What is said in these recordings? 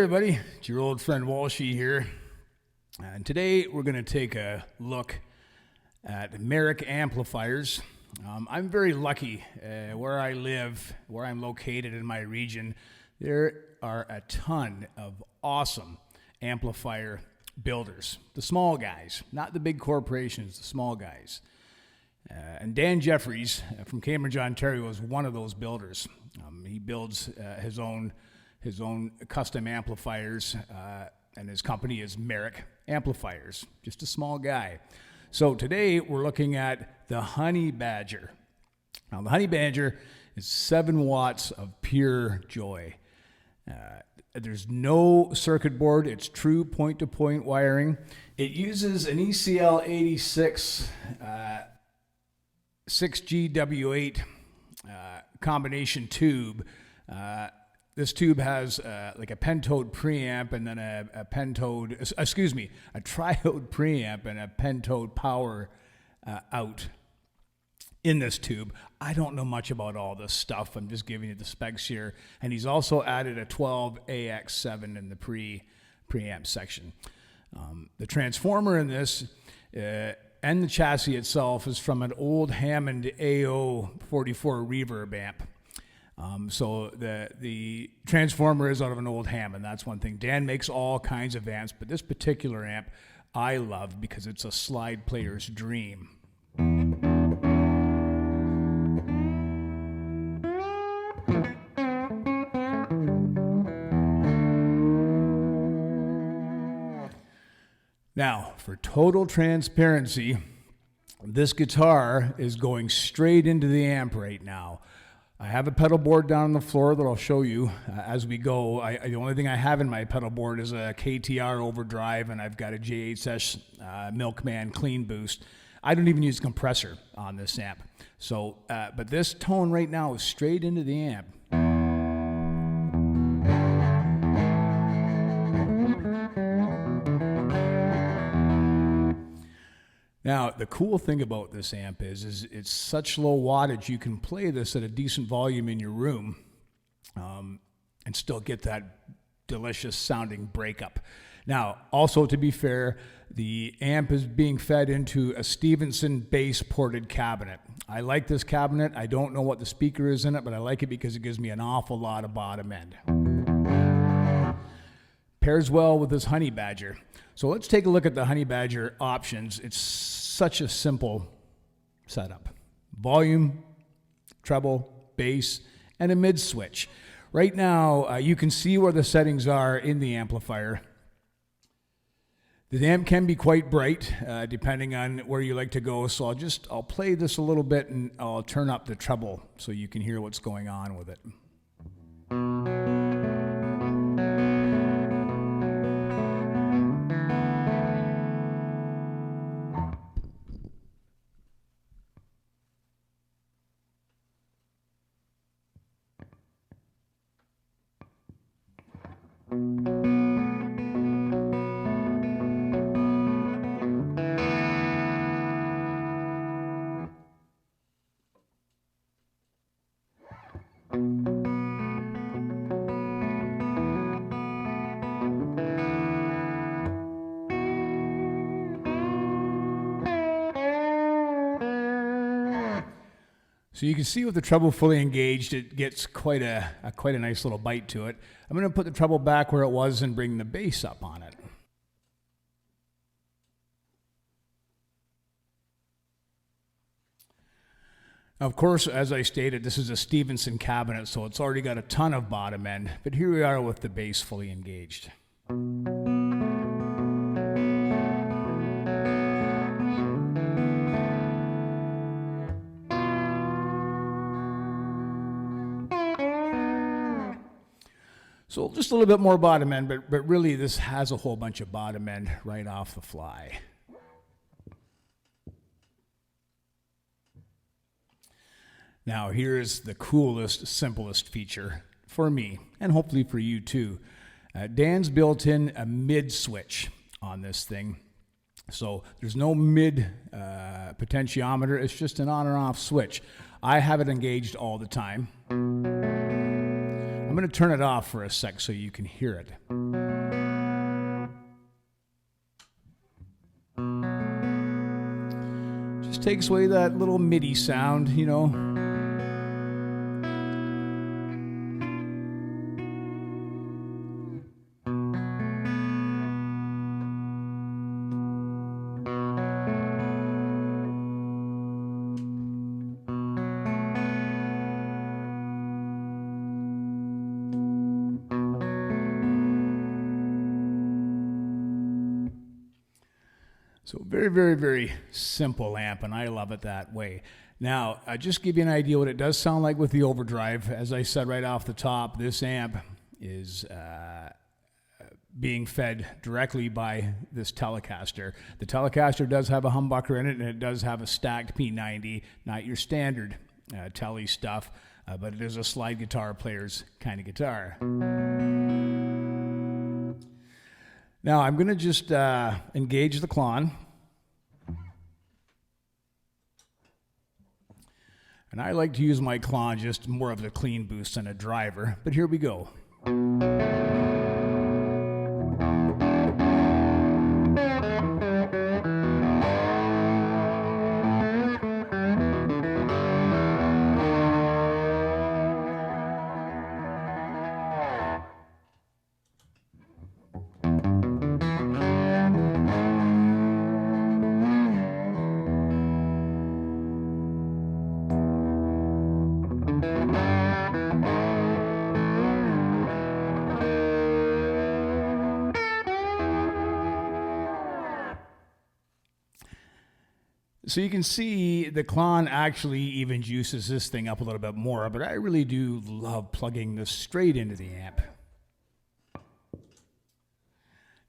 everybody, it's your old friend Walshy here, and today we're going to take a look at Merick amplifiers. I'm very lucky where I live, where I'm located in my region. There are a ton of awesome amplifier builders, the small guys, not the big corporations, the small guys. And Dan Jeffares from Cambridge, Ontario is one of those builders. He builds his own custom amplifiers, and his company is Merick Amplifiers, just a small guy. So today we're looking at the Honey Badger. Now the Honey Badger is 7 watts of pure joy. There's no circuit board, it's true point-to-point wiring. It uses an ECL 86 6GW8 combination tube. This tube has like a pentode preamp and then a triode preamp and a pentode power out in this tube. I don't know much about all this stuff. I'm just giving you the specs here. And he's also added a 12AX7 in the preamp section. The transformer in this and the chassis itself is from an old Hammond A0-44 reverb amp. So the transformer is out of an old Hammond. That's one thing. Dan makes all kinds of amps, but this particular amp I love because it's a slide player's dream. Now, for total transparency, this guitar is going straight into the amp right now. I have a pedal board down on the floor that I'll show you as we go. The only thing I have in my pedal board is a KTR overdrive, and I've got a JHS Milkman clean boost. I don't even use a compressor on this amp. So, but this tone right now is straight into the amp. Now, the cool thing about this amp is it's such low wattage, you can play this at a decent volume in your room and still get that delicious sounding breakup. Now, also to be fair, the amp is being fed into a Stevenson bass ported cabinet. I like this cabinet. I don't know what the speaker is in it, but I like it because it gives me an awful lot of bottom end. Pairs well with this Honey Badger. So let's take a look at the Honey Badger options. It's such a simple setup. Volume, treble, bass, and a mid switch. Right now, you can see where the settings are in the amplifier. The amp can be quite bright, depending on where you like to go. So I'll play this a little bit and I'll turn up the treble so you can hear what's going on with it. So you can see with the treble fully engaged, it gets quite a nice little bite to it. I'm going to put the treble back where it was and bring the bass up on it. Of course, as I stated, this is a Stevenson cabinet, so it's already got a ton of bottom end, but here we are with the bass fully engaged. So just a little bit more bottom end, but really this has a whole bunch of bottom end right off the fly. Now here's the coolest, simplest feature for me, and hopefully for you too. Dan's built in a mid switch on this thing. So there's no mid potentiometer, it's just an on or off switch. I have it engaged all the time. I'm going to turn it off for a sec so you can hear it. Just takes away that little MIDI sound, you know. So very, very, very simple amp, and I love it that way. Now, just give you an idea what it does sound like with the overdrive. As I said right off the top, this amp is being fed directly by this Telecaster. The Telecaster does have a humbucker in it, and it does have a stacked P90, not your standard Tele stuff, but it is a slide guitar player's kind of guitar. Now, I'm going to just engage the clon. And I like to use my clon just more of the clean boost than a driver, but here we go. So you can see the clon actually even juices this thing up a little bit more, but I really do love plugging this straight into the amp.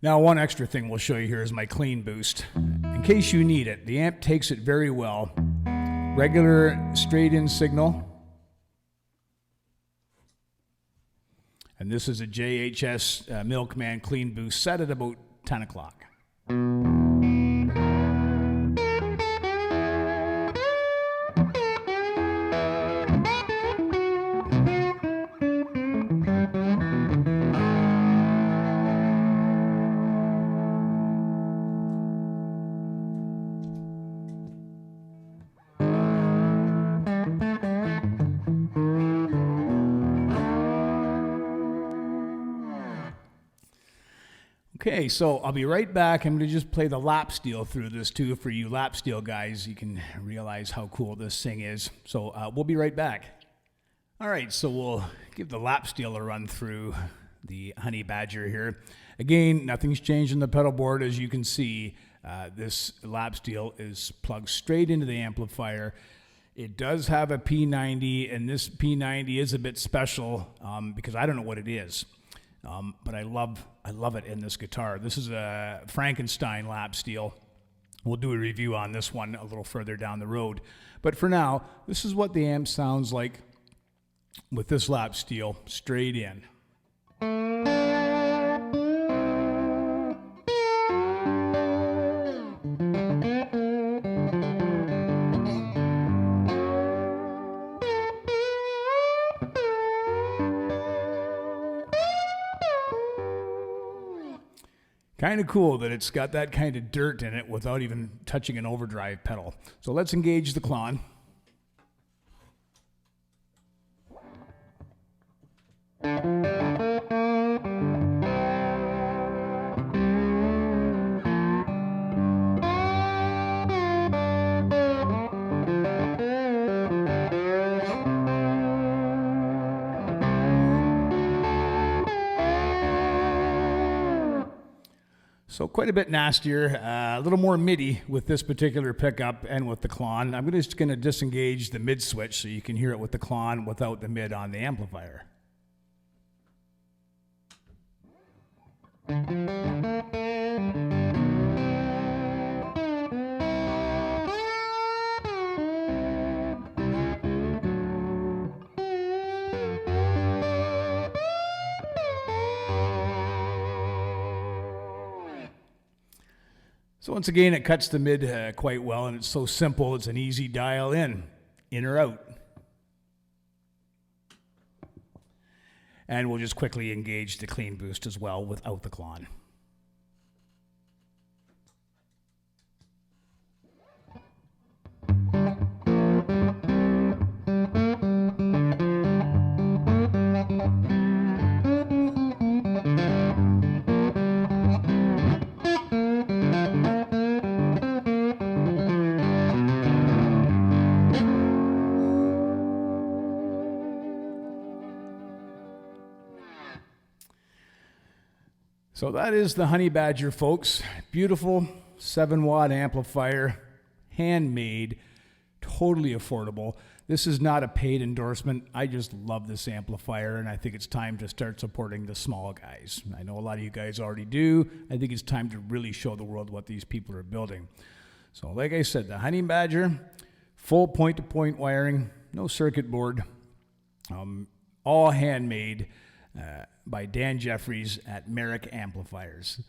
Now, one extra thing we'll show you here is my clean boost. In case you need it, the amp takes it very well. Regular straight-in signal. And this is a JHS Milkman clean boost set at about 10 o'clock. Okay, so I'll be right back. I'm going to just play the lap steel through this too. For you lap steel guys, you can realize how cool this thing is. So we'll be right back. All right, so we'll give the lap steel a run through the Honey Badger here. Again, nothing's changed in the pedal board. As you can see, this lap steel is plugged straight into the amplifier. It does have a P90, and this P90 is a bit special because I don't know what it is. But I love it in this guitar. This is a Frankenstein lap steel. We'll do a review on this one a little further down the road. But for now, this is what the amp sounds like with this lap steel straight in. Kind of cool that it's got that kind of dirt in it without even touching an overdrive pedal. So let's engage the clon. So quite a bit nastier, a little more MIDI with this particular pickup and with the clon. I'm just going to disengage the mid switch so you can hear it with the clon without the mid on the amplifier. So once again, it cuts the mid quite well, and it's so simple. It's an easy dial in or out. And we'll just quickly engage the clean boost as well without the clon. So that is the Honey Badger, folks. Beautiful 7-watt amplifier, handmade, totally affordable. This is not a paid endorsement. I just love this amplifier, and I think it's time to start supporting the small guys. I know a lot of you guys already do. I think it's time to really show the world what these people are building. So like I said, the Honey Badger, full point-to-point wiring, no circuit board, all handmade by Dan Jeffares at Merick Amplifiers.